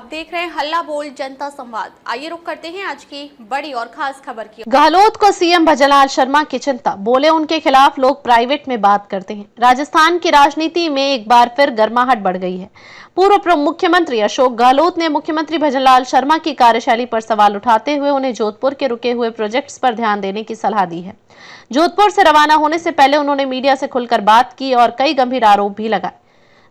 आप देख रहे हैं हल्ला बोल जनता संवाद। आइए रुक करते हैं आज की बड़ी और खास खबर की। गहलोत को सीएम भजनलाल शर्मा की चिंता, बोले उनके खिलाफ लोग प्राइवेट में बात करते हैं। राजस्थान की राजनीति में एक बार फिर गर्माहट बढ़ गई है। पूर्व मुख्यमंत्री अशोक गहलोत ने मुख्यमंत्री भजनलाल शर्मा की कार्यशैली पर सवाल उठाते हुए उन्हें जोधपुर के रुके हुए प्रोजेक्ट्स पर ध्यान देने की सलाह दी है। जोधपुर से रवाना होने से पहले उन्होंने मीडिया से खुलकर बात की और कई गंभीर आरोप भी लगाए।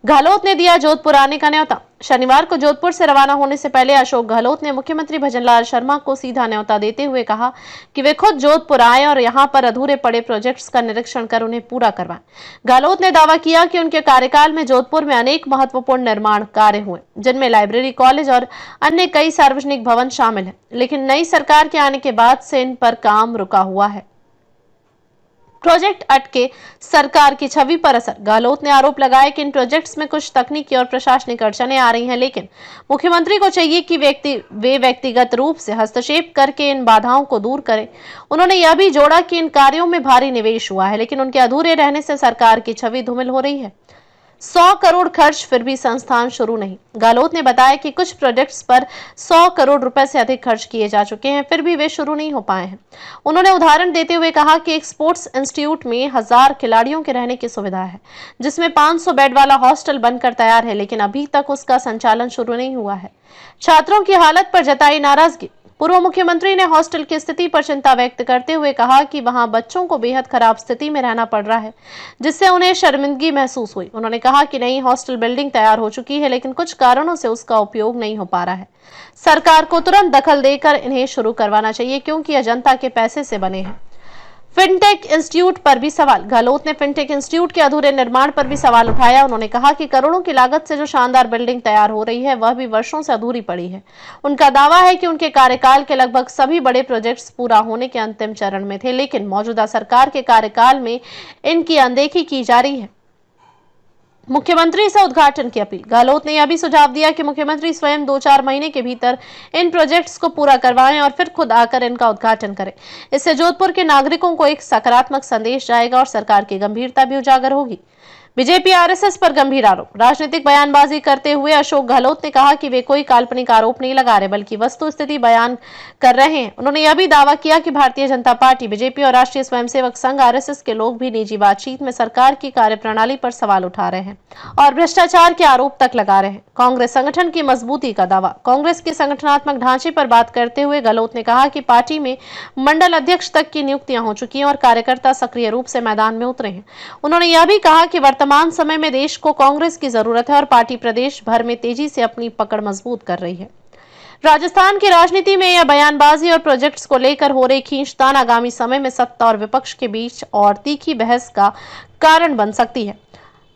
गहलोत ने दिया जोधपुर आने का न्योता। शनिवार को जोधपुर से रवाना होने से पहले अशोक गहलोत ने मुख्यमंत्री भजनलाल शर्मा को सीधा न्योता देते हुए कहा कि वे खुद जोधपुर आए और यहां पर अधूरे पड़े प्रोजेक्ट्स का निरीक्षण कर उन्हें पूरा करवाएं। गहलोत ने दावा किया कि उनके कार्यकाल में जोधपुर में अनेक महत्वपूर्ण निर्माण कार्य हुए, जिनमें लाइब्रेरी, कॉलेज और अन्य कई सार्वजनिक भवन शामिल हैं, लेकिन नई सरकार के आने के बाद से इन पर काम रुका हुआ है। प्रोजेक्ट अटके, सरकार की छवि पर असर। गहलोत ने आरोप लगाया कि इन प्रोजेक्ट्स में कुछ तकनीकी और प्रशासनिक अड़चनें आ रही हैं, लेकिन मुख्यमंत्री को चाहिए कि वे व्यक्तिगत रूप से हस्तक्षेप करके इन बाधाओं को दूर करें। उन्होंने यह भी जोड़ा कि इन कार्यों में भारी निवेश हुआ है, लेकिन उनके अधूरे रहने से सरकार की छवि धूमिल हो रही है। 100 करोड़ खर्च, फिर भी संस्थान शुरू नहीं। गहलोत ने बताया कि कुछ प्रोजेक्ट्स पर 100 करोड़ रुपए से अधिक खर्च किए जा चुके हैं, फिर भी वे शुरू नहीं हो पाए हैं। उन्होंने उदाहरण देते हुए कहा कि एक स्पोर्ट्स इंस्टीट्यूट में 1000 खिलाड़ियों के रहने की सुविधा है, जिसमें 500 बेड वाला हॉस्टल बनकर तैयार है, लेकिन अभी तक उसका संचालन शुरू नहीं हुआ है। छात्रों की हालत पर जताई नाराजगी। पूर्व मुख्यमंत्री ने हॉस्टल की स्थिति पर चिंता व्यक्त करते हुए कहा कि वहां बच्चों को बेहद खराब स्थिति में रहना पड़ रहा है, जिससे उन्हें शर्मिंदगी महसूस हुई। उन्होंने कहा कि नई हॉस्टल बिल्डिंग तैयार हो चुकी है, लेकिन कुछ कारणों से उसका उपयोग नहीं हो पा रहा है। सरकार को तुरंत दखल देकर इन्हें शुरू करवाना चाहिए, क्योंकि यह जनता के पैसे से बने हैं। फिनटेक इंस्टीट्यूट पर भी सवाल। गहलोत ने फिनटेक इंस्टीट्यूट के अधूरे निर्माण पर भी सवाल उठाया। उन्होंने कहा कि करोड़ों की लागत से जो शानदार बिल्डिंग तैयार हो रही है, वह भी वर्षों से अधूरी पड़ी है। उनका दावा है कि उनके कार्यकाल के लगभग सभी बड़े प्रोजेक्ट्स पूरा होने के अंतिम चरण में थे, लेकिन मौजूदा सरकार के कार्यकाल में इनकी अनदेखी की जा रही है। मुख्यमंत्री से उद्घाटन की अपील। गहलोत ने यह भी सुझाव दिया कि मुख्यमंत्री स्वयं 2-4 महीने के भीतर इन प्रोजेक्ट्स को पूरा करवाएं और फिर खुद आकर इनका उद्घाटन करें। इससे जोधपुर के नागरिकों को एक सकारात्मक संदेश जाएगा और सरकार की गंभीरता भी उजागर होगी। बीजेपी आरएसएस पर गंभीर आरोप। राजनीतिक बयानबाजी करते हुए अशोक गहलोत ने कहा कि वे कोई काल्पनिक आरोप नहीं लगा रहे, बल्कि वस्तु स्थिति बयान कर रहे हैं। उन्होंने यह भी दावा किया कि भारतीय जनता पार्टी, बीजेपी और राष्ट्रीय स्वयंसेवक संघ आरएसएस के लोग भी निजी बातचीत में सरकार की कार्यप्रणाली पर सवाल उठा रहे हैं और भ्रष्टाचार के आरोप तक लगा रहे हैं। कांग्रेस संगठन की मजबूती का दावा। कांग्रेस के संगठनात्मक ढांचे पर बात करते हुए गहलोत ने कहा कि पार्टी में मंडल अध्यक्ष तक की नियुक्तियां हो चुकी हैं और कार्यकर्ता सक्रिय रूप से मैदान में उतरे हैं। उन्होंने यह भी कहा कि वर्तमान समय में देश को कांग्रेस की जरूरत है और पार्टी प्रदेश भर में तेजी से अपनी पकड़ मजबूत कर रही है। राजस्थान की राजनीति में यह बयानबाजी और प्रोजेक्ट्स को लेकर हो रही खींचतान आगामी समय में सत्ता और विपक्ष के बीच और तीखी बहस का कारण बन सकती है।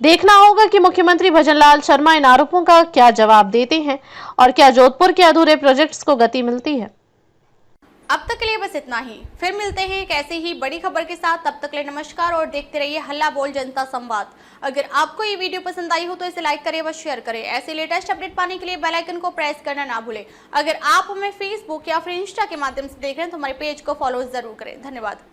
देखना होगा कि मुख्यमंत्री भजनलाल शर्मा इन आरोपों का क्या जवाब देते हैं और क्या जोधपुर के अधूरे प्रोजेक्ट्स को गति मिलती है। अब तक के लिए बस इतना ही। फिर मिलते हैं एक ऐसी ही बड़ी खबर के साथ। तब तक के लिए नमस्कार और देखते रहिए हल्ला बोल जनता संवाद। अगर आपको ये वीडियो पसंद आई हो तो इसे लाइक करें व शेयर करें। ऐसे लेटेस्ट अपडेट पाने के लिए बेल आइकन को प्रेस करना ना भूलें। अगर आप हमें फेसबुक या फिर इंस्टा के माध्यम से देख रहे हैं तो हमारे पेज को फॉलो जरूर करें। धन्यवाद।